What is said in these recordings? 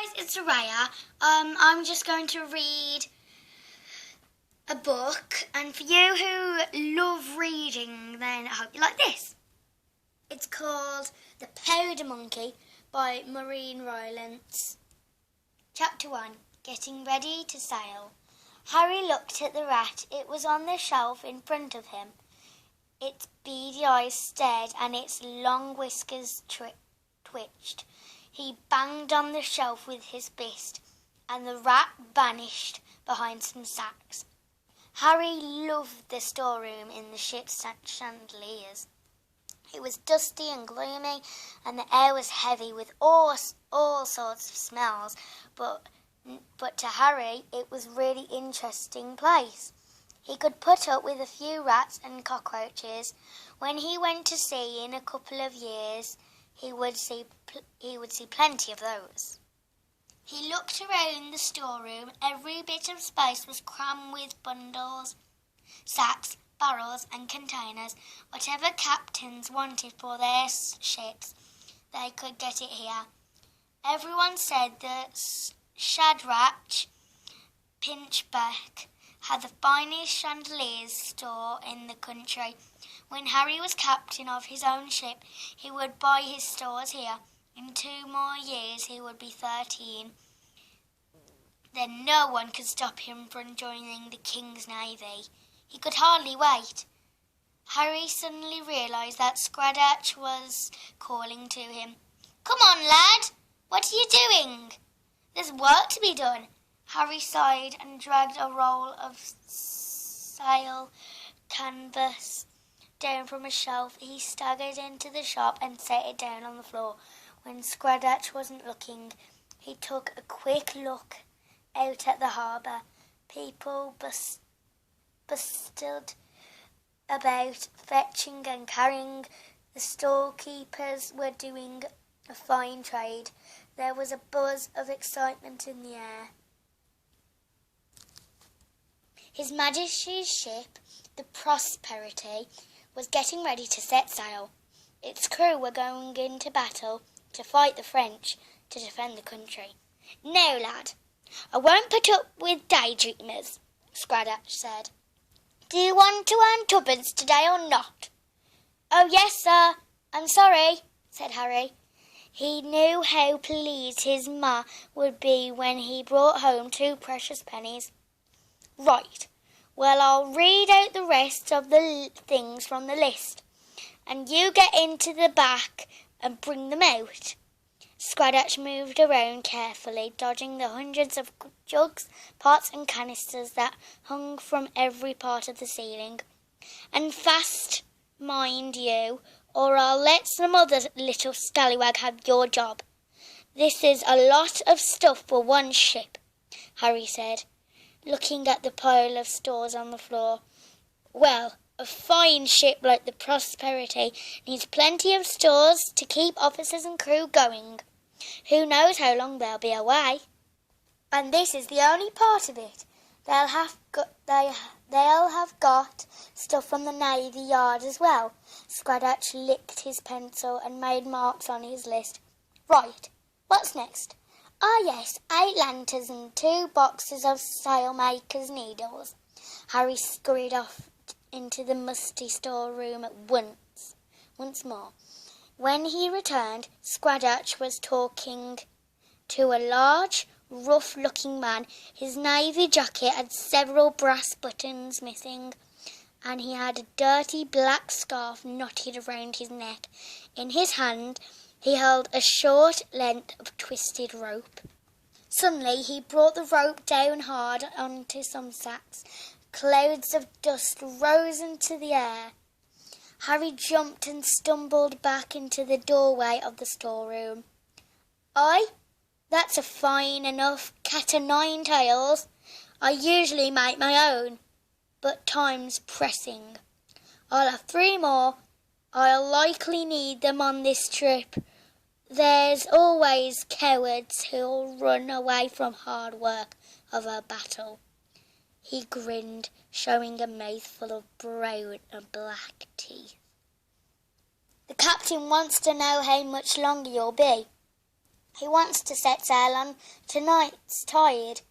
guys, it's Araya. I'm just going to read a book, and for you who love reading, then I hope you like this. It's called The Powder Monkey by Maureen Rylance. Chapter 1, Getting Ready to Sail. Harry looked at the rat. It was on the shelf in front of him. Its beady eyes stared and its long whiskers twitched. He banged on the shelf with his fist, and the rat vanished behind some sacks. Harry loved the storeroom in the ship's chandeliers. It was dusty and gloomy, and the air was heavy with all sorts of smells, but to Harry it was a really interesting place. He could put up with a few rats and cockroaches. When he went to sea in a couple of years, he would see plenty of those. He looked around the storeroom. Every bit of space was crammed with bundles, sacks, barrels and containers. Whatever captains wanted for their ships, they could get it here. Everyone said that Shadrach Pinchbeck had the finest chandeliers store in the country. When Harry was captain of his own ship, he would buy his stores here. In 2 more years he would be 13. Then no one could stop him from joining the King's Navy. He could hardly wait. Harry suddenly realised that Scradash was calling to him. "Come on, lad! What are you doing? There's work to be done." Harry sighed and dragged a roll of sail canvas down from a shelf. He staggered into the shop and set it down on the floor. When Scradash wasn't looking, he took a quick look out at the harbour. People bustled about, fetching and carrying. The storekeepers were doing a fine trade. There was a buzz of excitement in the air. His Majesty's ship, the Prosperity, was getting ready to set sail. Its crew were going into battle to fight the French to defend the country. "Now, lad, I won't put up with daydreamers," Scradash said. "Do you want to earn tuppence today or not?" "Oh, yes, sir. I'm sorry," said Harry. He knew how pleased his ma would be when he brought home 2 precious pennies. "Right. Well, I'll read out the rest of the things from the list, and you get into the back and bring them out." Scradash moved around carefully, dodging the hundreds of jugs, pots and canisters that hung from every part of the ceiling. "And fast, mind you, or I'll let some other little scallywag have your job. This is a lot of stuff for one ship," Harry said, looking at the pile of stores on the floor. "Well, a fine ship like the Prosperity needs plenty of stores to keep officers and crew going. Who knows how long they'll be away? And this is the only part of it. They'll have got stuff from the Navy Yard as well." Scradash licked his pencil and made marks on his list. "Right, what's next?" "Ah, yes, 8 lanterns and 2 boxes of sailmaker's needles." Harry scurried off into the musty storeroom at once more. When he returned, Scradash was talking to a large, rough-looking man. His navy jacket had several brass buttons missing, and he had a dirty black scarf knotted around his neck. In his hand he held a short length of twisted rope. Suddenly he brought the rope down hard onto some sacks. Clouds of dust rose into the air. Harry jumped and stumbled back into the doorway of the storeroom. "Aye, that's a fine enough cat-o'-nine-tails. I usually make my own, but time's pressing. I'll have 3 more. I'll likely need them on this trip. There's always cowards who'll run away from hard work of a battle." He grinned, showing a mouthful of brown and black teeth. "The captain wants to know how much longer you'll be." He wants to set sail on tonight's tide.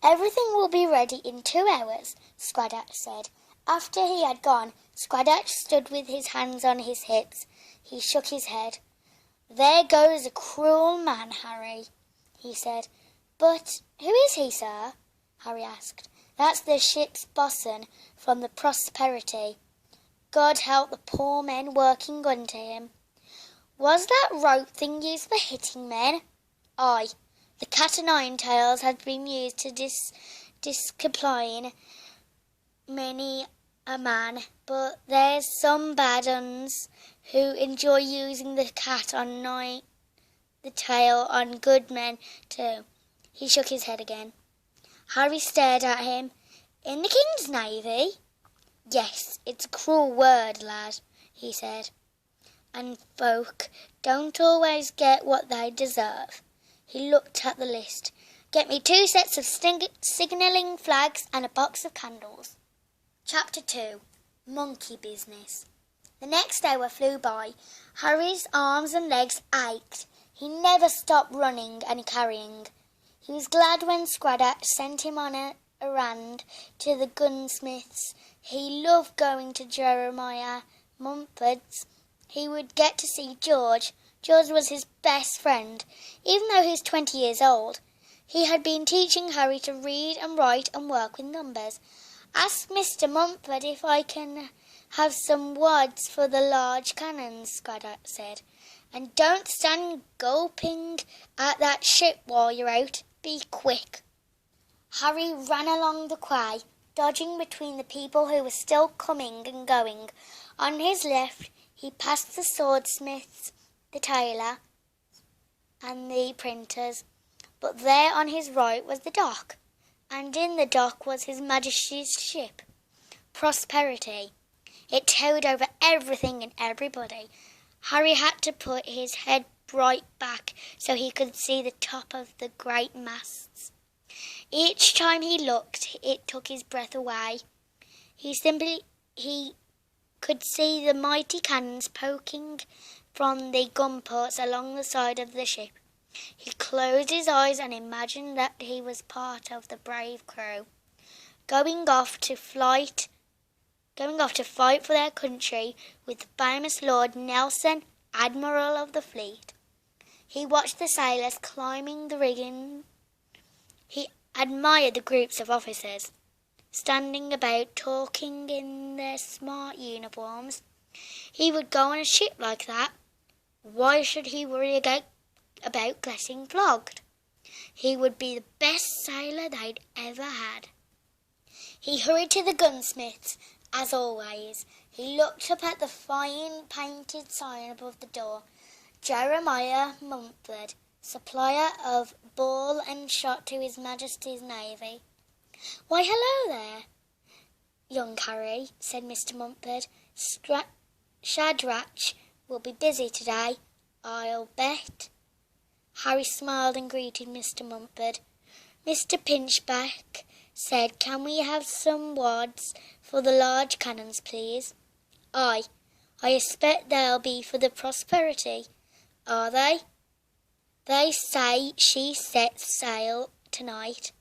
Everything will be ready in 2 hours, Scradash said. After he had gone, Scradash stood with his hands on his hips. He shook his head. There goes a cruel man, Harry, he said. But who is he, sir? Harry asked. That's the ship's bosun from the Prosperity. God help the poor men working under him. Was that rope thing used for hitting men? Aye. The cat o' nine tails has been used to discipline many a man, but there's some bad uns who enjoy using the tail on good men too. He shook his head again. Harry stared at him. In the King's Navy? Yes, it's a cruel word, lad, he said. And folk don't always get what they deserve. He looked at the list. Get me 2 sets of signalling flags and a box of candles. Chapter 2. Monkey Business. The next hour flew by. Harry's arms and legs ached. He never stopped running and carrying. He was glad when Scradash sent him on an errand to the gunsmith's. He loved going to Jeremiah Mumford's. He would get to see George. George was his best friend, even though he was 20 years old. He had been teaching Harry to read and write and work with numbers. Ask Mr. Mumford if I can have some wads for the large cannons, Scradash said. And don't stand gulping at that ship while you're out. Be quick. Harry ran along the quay, dodging between the people who were still coming and going. On his left, he passed the swordsmiths, the tailor, and the printers. But there on his right was the dock, and in the dock was His Majesty's ship, Prosperity. It towed over everything and everybody. Harry had to put his head right back so he could see the top of the great masts. Each time he looked, it took his breath away. He could see the mighty cannons poking from the gun ports along the side of the ship. He closed his eyes and imagined that he was part of the brave crew, going off to fight for their country with the famous Lord Nelson, Admiral of the fleet. He watched the sailors climbing the rigging. He admired the groups of officers standing about talking in their smart uniforms. He would go on a ship like that. Why should he worry about getting flogged? He would be the best sailor they'd ever had. He hurried to the gunsmith's, as always. He looked up at the fine painted sign above the door. Jeremiah Mumford, supplier of ball and shot to His Majesty's Navy. Why, hello there, young Harry, said Mr. Mumford. Shadrach will be busy today, I'll bet. Harry smiled and greeted Mr. Mumford. Mr. Pinchback said, Can we have some wads for the large cannons, please? Aye, I expect they'll be for the Prosperity. Are they? They say she sets sail tonight.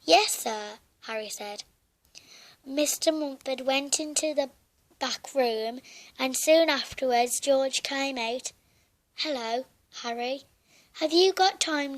Yes, sir, Harry said. Mr. Mumford went into the back room, and soon afterwards George came out. Hello, Harry. Have you got time